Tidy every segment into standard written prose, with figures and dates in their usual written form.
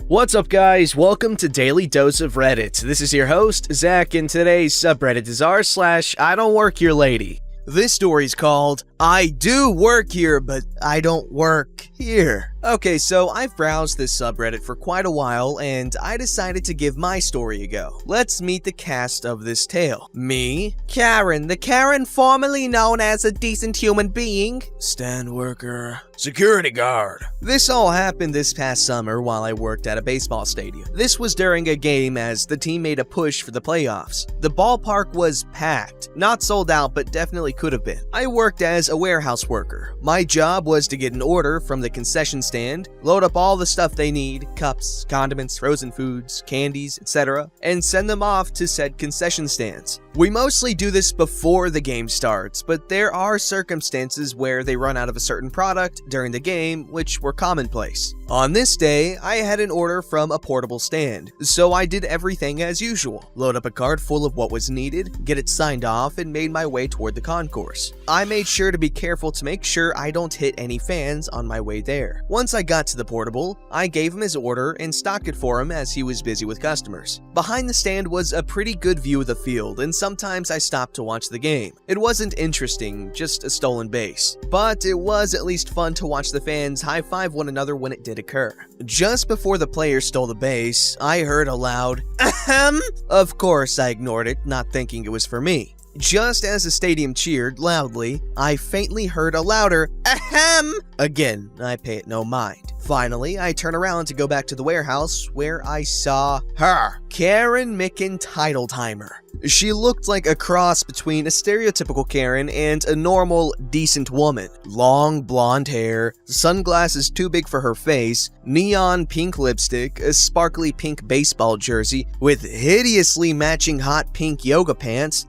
What's up, guys? Welcome to Daily Dose of Reddit. This is your host, Zach, and today's subreddit is r/IDontWorkHereLady. This story's called, I do work here, but I don't work here. Okay, so I've browsed this subreddit for quite a while, and I decided to give my story a go. Let's meet the cast of this tale. Me, Karen, the Karen formerly known as a decent human being, stand worker, security guard. This all happened this past summer while I worked at a baseball stadium. This was during a game as the team made a push for the playoffs. The ballpark was packed, not sold out, but definitely could have been. I worked as a warehouse worker. My job was to get an order from the concession stand, load up all the stuff they need, cups, condiments, frozen foods, candies, etc., and send them off to said concession stands. We mostly do this before the game starts, but there are circumstances where they run out of a certain product during the game, which were commonplace. On this day, I had an order from a portable stand, so I did everything as usual. Load up a cart full of what was needed, get it signed off, and made my way toward the concourse. I made sure to be careful to make sure I don't hit any fans on my way there. Once I got to the portable, I gave him his order and stocked it for him as he was busy with customers. Behind the stand was a pretty good view of the field, and sometimes I stopped to watch the game. It wasn't interesting, just a stolen base. But it was at least fun to watch the fans high-five one another when it did occur. Just before the players stole the base, I heard a loud, ahem! Of course, I ignored it, not thinking it was for me. Just as the stadium cheered loudly, I faintly heard a louder, ahem! Again, I pay it no mind. Finally, I turn around to go back to the warehouse where I saw her, Karen Titletimer. She looked like a cross between a stereotypical Karen and a normal, decent woman. Long blonde hair, sunglasses too big for her face, neon pink lipstick, a sparkly pink baseball jersey with hideously matching hot pink yoga pants,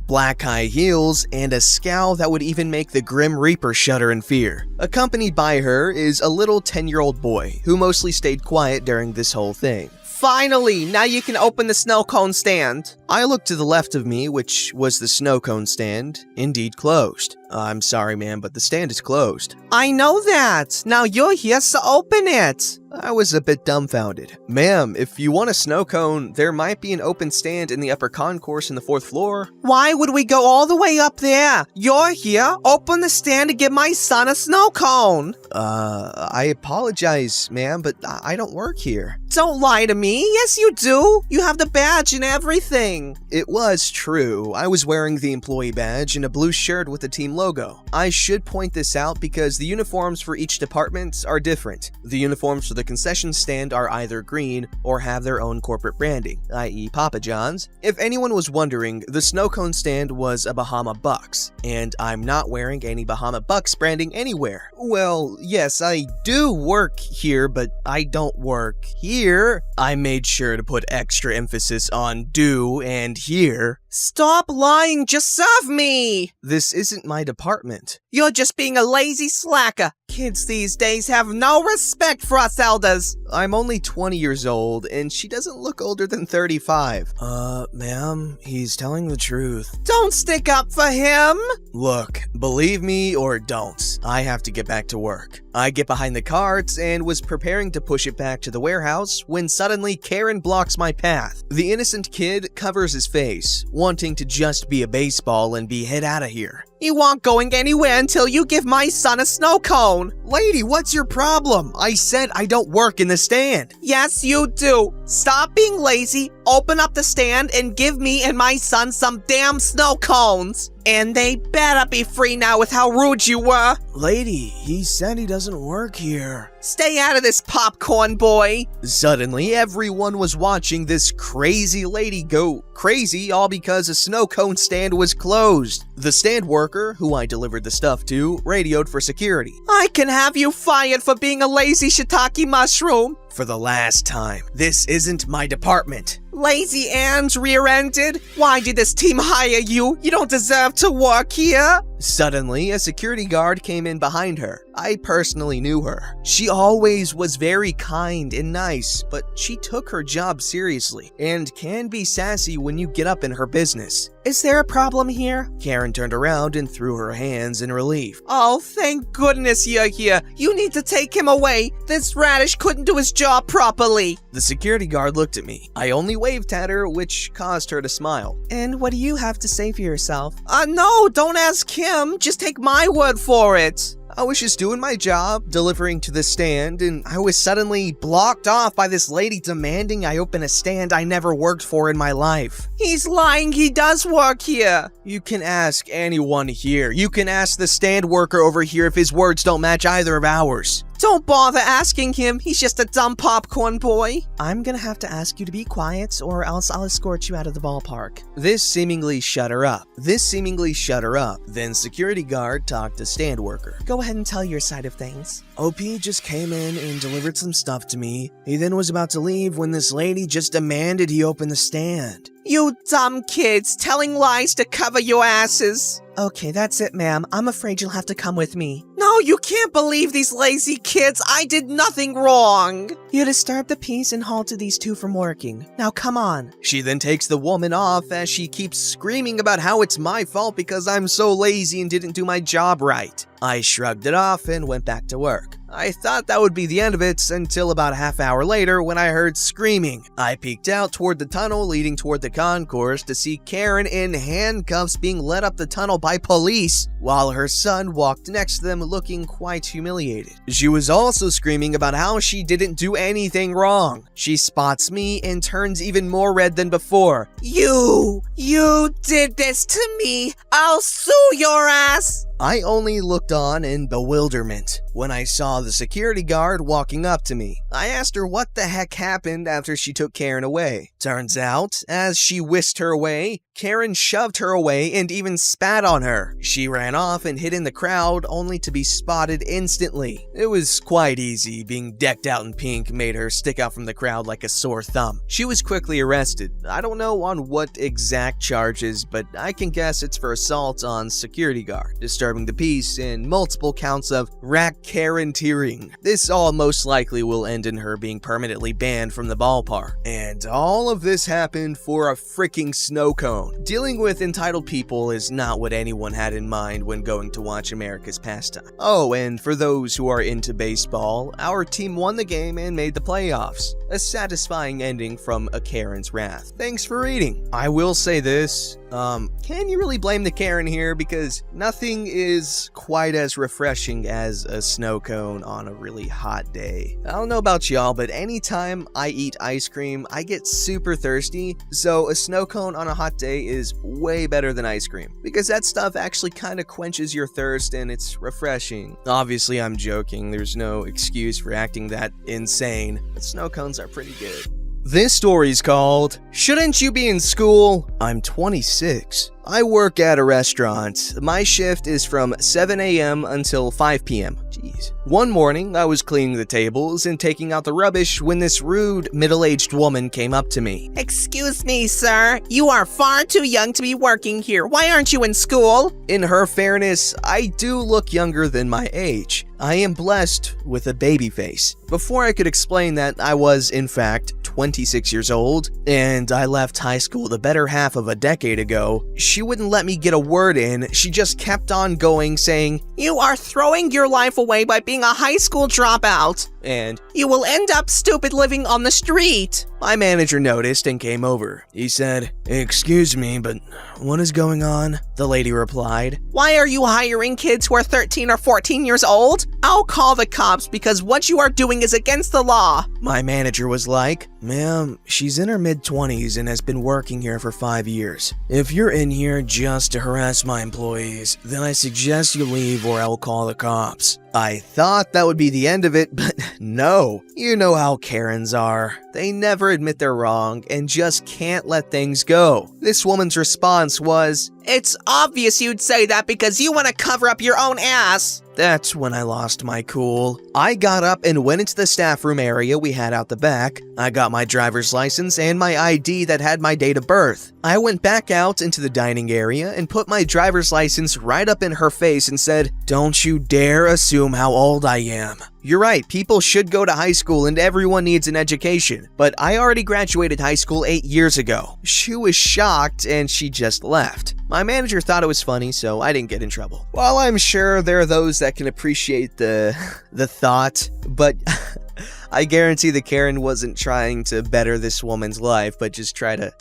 black high heels, and a scowl that would even make the Grim Reaper shudder in fear. Accompanied by her is a little 10-year-old boy, who mostly stayed quiet during this whole thing. Finally, now you can open the snow cone stand. I looked to the left of me, which was the snow cone stand, indeed closed. I'm sorry, ma'am, but the stand is closed. I know that. Now you're here, so open it. I was a bit dumbfounded. Ma'am, if you want a snow cone, there might be an open stand in the upper concourse in the 4th floor. Why would we go all the way up there? You're here. Open the stand to give my son a snow cone. I apologize, ma'am, but I don't work here. Don't lie to me. Yes, you do. You have the badge and everything. It was true. I was wearing the employee badge and a blue shirt with the team logo. I should point this out because the uniforms for each department are different. The uniforms for the concession stand are either green or have their own corporate branding, i.e. Papa John's. If anyone was wondering, the snow cone stand was a Bahama Bucks, and I'm not wearing any Bahama Bucks branding anywhere. Well, yes, I do work here, but I don't work here. I made sure to put extra emphasis on do and here. Stop lying, just serve me! This isn't my department. You're just being a lazy slacker. Kids these days have no respect for us elders. I'm only 20 years old, and she doesn't look older than 35. Ma'am, he's telling the truth. Don't stick up for him! Look, believe me or don't, I have to get back to work. I get behind the cart and was preparing to push it back to the warehouse when suddenly Karen blocks my path. The innocent kid covers his face, wanting to just be a baseball and be head out of here. You aren't going anywhere until you give my son a snow cone. Lady, what's your problem? I said I don't work in the stand. Yes, you do. Stop being lazy, open up the stand, and give me and my son some damn snow cones. And they better be free now with how rude you were. Lady, he said he doesn't work here. Stay out of this, popcorn boy. Suddenly, everyone was watching this crazy lady go crazy, all because a snow cone stand was closed. The stand worker, who I delivered the stuff to, radioed for security. I can have you fired for being a lazy shiitake mushroom. For the last time, this isn't my department. Lazy and rear-ended? Why did this team hire you? You don't deserve to work here. Suddenly, a security guard came in behind her. I personally knew her. She always was very kind and nice, but she took her job seriously and can be sassy when you get up in her business. "Is there a problem here?" Karen turned around and threw her hands in relief. "Oh, thank goodness you're here. You need to take him away. This radish couldn't do his job properly." The security guard looked at me. I only waved at her, which caused her to smile. "And what do you have to say for yourself?" No, don't ask him. Just take my word for it." I was just doing my job, delivering to the stand, and I was suddenly blocked off by this lady demanding I open a stand I never worked for in my life. "He's lying. He does work here." You can ask anyone here. You can ask the stand worker over here if his words don't match either of ours. "Don't bother asking him. He's just a dumb popcorn boy." "I'm gonna have to ask you to be quiet, or else I'll escort you out of the ballpark." This seemingly shut her up. Then security guard talked to stand worker. "Go ahead and tell your side of things." "OP just came in and delivered some stuff to me. He then was about to leave when this lady just demanded he open the stand." "You dumb kids, telling lies to cover your asses." "Okay, that's it, ma'am. I'm afraid you'll have to come with me." "No, you can't believe these lazy kids. I did nothing wrong." "You disturbed the peace and halted these two from working. Now come on." She then takes the woman off as she keeps screaming about how it's my fault because I'm so lazy and didn't do my job right. I shrugged it off and went back to work. I thought that would be the end of it until about a half hour later when I heard screaming. I peeked out toward the tunnel leading toward the concourse to see Karen in handcuffs being led up the tunnel by police while her son walked next to them looking quite humiliated. She was also screaming about how she didn't do anything wrong. She spots me and turns even more red than before. You did this to me. I'll sue your ass." I only looked on in bewilderment when I saw the security guard walking up to me. I asked her what the heck happened after she took Karen away. Turns out, as she whisked her away, Karen shoved her away and even spat on her. She ran off and hid in the crowd only to be spotted instantly. It was quite easy. Being decked out in pink made her stick out from the crowd like a sore thumb. She was quickly arrested. I don't know on what exact charges, but I can guess it's for assault on security guard, disturbing the peace, and multiple counts of racketeering. This all most likely will end in her being permanently banned from the ballpark. And all of this happened for a freaking snow cone. Dealing with entitled people is not what anyone had in mind when going to watch America's pastime. Oh, and for those who are into baseball, our team won the game and made the playoffs. A satisfying ending from a Karen's wrath. Thanks for reading. I will say this, can you really blame the Karen here? Because nothing is quite as refreshing as a snow cone on a really hot day. I don't know about y'all, but anytime I eat ice cream, I get super thirsty, so a snow cone on a hot day is way better than ice cream, because that stuff actually kind of quenches your thirst and it's refreshing. Obviously, I'm joking. There's no excuse for acting that insane, but snow cones are pretty good. This story's called, Shouldn't You Be in School? I'm 26. I work at a restaurant. My shift is from 7 a.m. until 5 p.m. Jeez. One morning, I was cleaning the tables and taking out the rubbish when this rude, middle-aged woman came up to me. "Excuse me, sir. You are far too young to be working here. Why aren't you in school?" In her fairness, I do look younger than my age. I am blessed with a baby face. Before I could explain that I was, in fact, 26 years old, and I left high school the better half of a decade ago, she wouldn't let me get a word in. She just kept on going, saying, "You are throwing your life away by being a high school dropout, and you will end up stupid living on the street." My manager noticed and came over. He said, "Excuse me, but what is going on?" The lady replied, "Why are you hiring kids who are 13 or 14 years old? I'll call the cops because what you are doing is against the law." My manager was like, "Ma'am, she's in her mid-20s and has been working here for 5 years. If you're in here just to harass my employees, then I suggest you leave or I'll call the cops." I thought that would be the end of it, but no. You know how Karens are. They never admit they're wrong and just can't let things go. This woman's response was, "It's obvious you'd say that because you want to cover up your own ass." That's when I lost my cool. I got up and went into the staff room area we had out the back. I got my driver's license and my ID that had my date of birth. I went back out into the dining area and put my driver's license right up in her face and said, "Don't you dare assume how old I am. You're right, people should go to high school and everyone needs an education, but I already graduated high school 8 years ago." She was shocked and she just left. My manager thought it was funny, so I didn't get in trouble. While I'm sure there are those that can appreciate the thought, but I guarantee the Karen wasn't trying to better this woman's life, but just try to,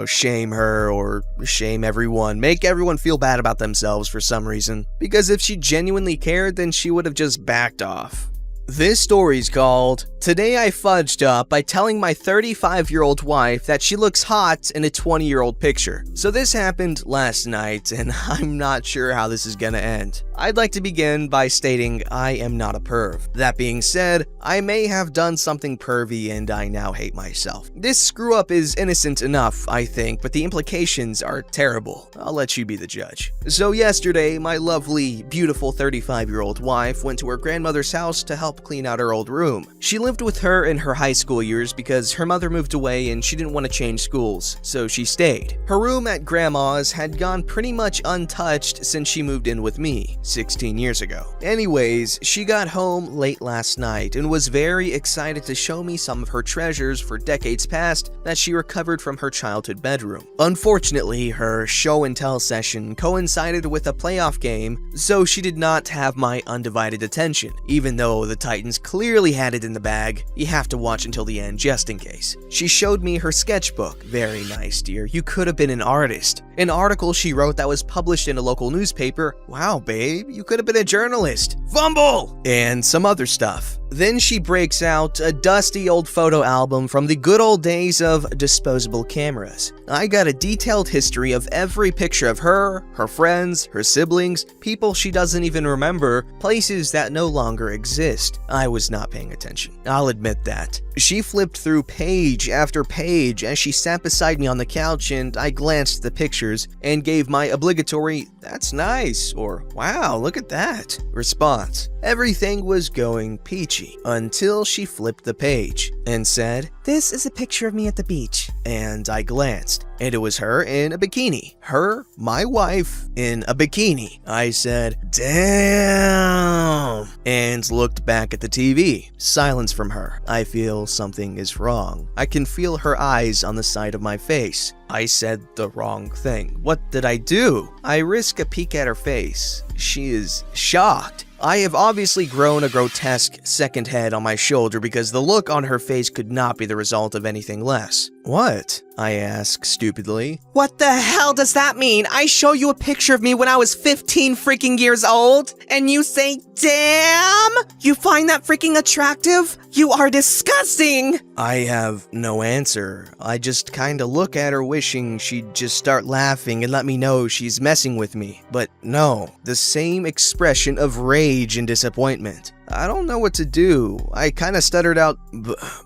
shame her or shame everyone, make everyone feel bad about themselves for some reason. Because if she genuinely cared, then she would have just backed off. This story's called "Today I Fudged Up" by telling my 35-year-old wife that she looks hot in a 20-year-old picture. So this happened last night, and I'm not sure how this is gonna end. I'd like to begin by stating I am not a perv. That being said, I may have done something pervy and I now hate myself. This screw-up is innocent enough, I think, but the implications are terrible. I'll let you be the judge. So yesterday, my lovely, beautiful 35-year-old wife went to her grandmother's house to help clean out her old room. She lived with her in her high school years because her mother moved away and she didn't want to change schools, so she stayed. Her room at grandma's had gone pretty much untouched since she moved in with me 16 years ago. Anyways, she got home late last night and was very excited to show me some of her treasures for decades past that she recovered from her childhood bedroom. Unfortunately, her show and tell session coincided with a playoff game, so she did not have my undivided attention. Even though the Titans clearly had it in the bag, you have to watch until the end just in case. She showed me her sketchbook. Very nice, dear. You could have been an artist. An article she wrote that was published in a local newspaper. Wow, babe, you could have been a journalist. Fumble! And some other stuff. Then she breaks out a dusty old photo album from the good old days of disposable cameras. I got a detailed history of every picture of her, her friends, her siblings, people she doesn't even remember, places that no longer exist. I was not paying attention. I'll admit that. She flipped through page after page as she sat beside me on the couch, and I glanced at the pictures and gave my obligatory "That's nice" or "Wow, look at that" response. Everything was going peachy until she flipped the page and said, "This is a picture of me at the beach." And I glanced, and it was her in a bikini. Her, my wife, in a bikini. I said, "Damn," and looked back at the TV. Silence from her. I feel something is wrong. I can feel her eyes on the side of my face. I said the wrong thing. What did I do? I risk a peek at her face. She is shocked. I have obviously grown a grotesque second head on my shoulder because the look on her face could not be the result of anything less. "What?" I ask stupidly. What the hell does that mean? I show you a picture of me when I was 15 freaking years old, and you say, "Damn"? You find that freaking attractive? You are disgusting! I have no answer. I just kinda look at her wishing she'd just start laughing and let me know she's messing with me. But no, the same expression of rage and disappointment. I don't know what to do. I kinda stuttered out,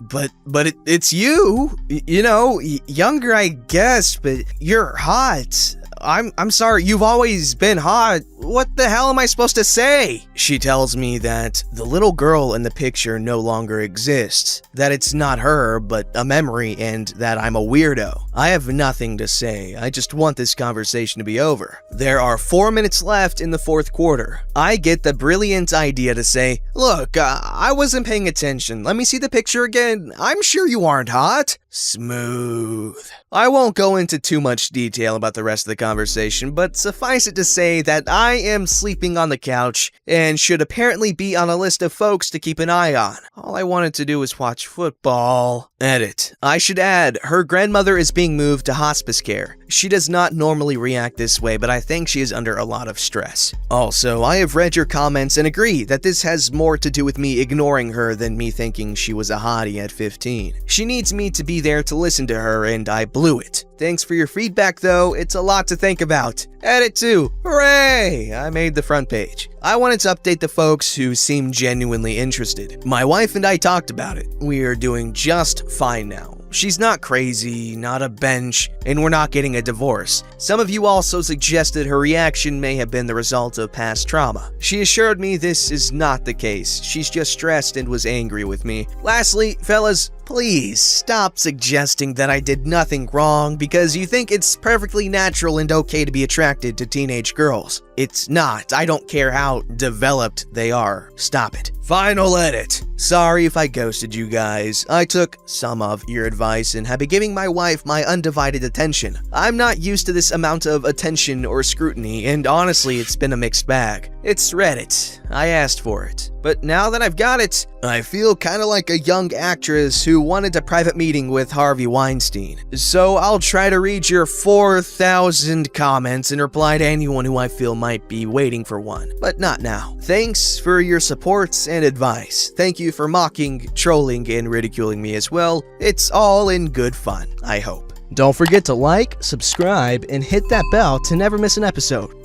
but it's you. Younger I guess, but you're hot. I'm sorry, you've always been hot. What the hell am I supposed to say? She tells me that the little girl in the picture no longer exists, that it's not her, but a memory, and that I'm a weirdo. I have nothing to say. I just want this conversation to be over. There are 4 minutes left in the fourth quarter. I get the brilliant idea to say, "Look, I wasn't paying attention. Let me see the picture again. I'm sure you aren't hot." Smooth. I won't go into too much detail about the rest of the conversation, but suffice it to say that I am sleeping on the couch and should apparently be on a list of folks to keep an eye on. All I wanted to do was watch football. Edit. I should add, her grandmother is being moved to hospice care. She does not normally react this way, but I think she is under a lot of stress. Also, I have read your comments and agree that this has more to do with me ignoring her than me thinking she was a hottie at 15. She needs me to be there to listen to her, and I blew it. Thanks for your feedback though, it's a lot to think about. Edit 2, hooray! I made the front page. I wanted to update the folks who seem genuinely interested. My wife and I talked about it. We are doing just fine now. she's not crazy, not a bench, and we're not getting a divorce. Some of you also suggested her reaction may have been the result of past trauma. She assured me this is not the case. She's just stressed and was angry with me. Lastly, fellas, please stop suggesting that I did nothing wrong because you think it's perfectly natural and okay to be attracted to teenage girls. It's not. I don't care how developed they are. Stop it. Final edit. Sorry if I ghosted you guys. I took some of your advice and have been giving my wife my undivided attention. I'm not used to this amount of attention or scrutiny, and honestly, it's been a mixed bag. It's Reddit. I asked for it. But now that I've got it, I feel kinda like a young actress who wanted a private meeting with Harvey Weinstein. So I'll try to read your 4,000 comments and reply to anyone who I feel might be waiting for one. But not now. Thanks for your support and advice. Thank you for mocking, trolling, and ridiculing me as well. It's all in good fun, I hope. Don't forget to like, subscribe, and hit that bell to never miss an episode.